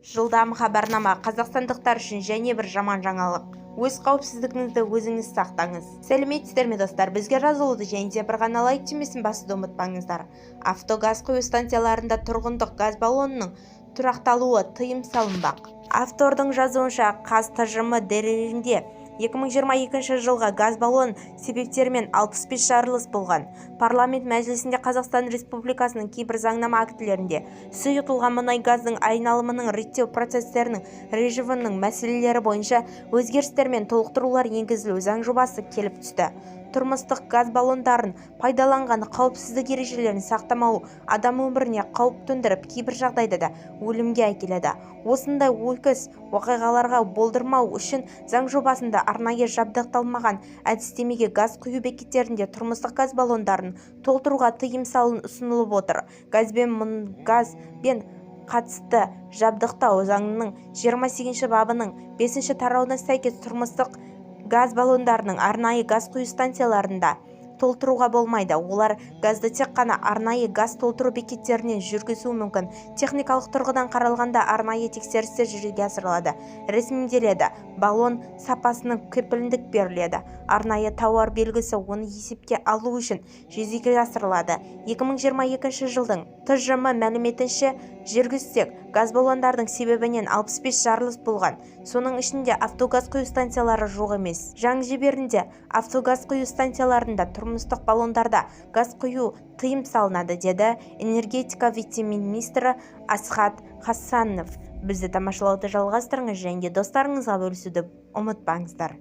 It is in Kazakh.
Жылдам хабарнама қазақстандықтар үшін және бір жаман жаңалық. Өз қауіпсіздігіңізді өзіңіз сақтаңыз. Сәлеметсіздер ме достар, бізге жазылуды және де бір ғана лайк түймесін басуды ұмытпаңыздар. Автогаз құю станцияларында тұрғындық газ баллонының тұрақталуы тыйым салынбақ. Автордың жазуынша қазтжм дерегінде 2022 жылға газ баллон себептерімен 65 жарылыс болған. Парламент мәжілісінде Қазақстан Республикасының кейбір заңнама актілерінде сұйытылған мұнай газдың айналымының реттеу процестерінің режимінің мәселелері бойынша өзгерістер мен толықтырулар енгізілу заң жобасы келіп түсті. Тұрмыстық газ баллондарын пайдаланған қауіпсіздік ережелерін сақтамау адам өміріне қауіп төндіріп, кейбір жағдайда да өлімге әкеледі. Осындай ойкөс оқиғаларға болдырмау үшін заң жобасында арнайы жабдықталмаған әдістемеге газ құю бекеттерінде тұрмыстық газ баллондарын толтыруға тыйым салу ұсынылып отыр. Газ бен қатысты жабдықтау заңының 28 бабының 5 тарауына сәйкес тұрмыстық газ баллондарының арнайы газ құю станцияларында толтыруға болмайды. Олар газды тек қана арнайы газ толтыру бекеттерінен жүргізу мүмкін. Техникалық тұрғыдан қаралғанда арнайы тексерістер жүзеге асырылады, ресімделеді. Баллон сапасының кепілдік беріледі. Арнайы тауар белгісі оны есепке алу үшін жүзеге асырылады. 2022 жылдың ТЖМ мәліметінше жүргізсек, газ баллондардың себебінен 65 жарылыс болған. Соның ішінде автогаз құю станциялары жоқ емес. Жаңажіберінде автогаз құю станцияларында тұрмыстық баллондарда газ құю тыйым салынады, деді энергетика вице-министрі Асхат Хасанов. Бізді тамашалауды жалғастырыңыз және достарыңызға бөлісуді ұмытпаңыздар.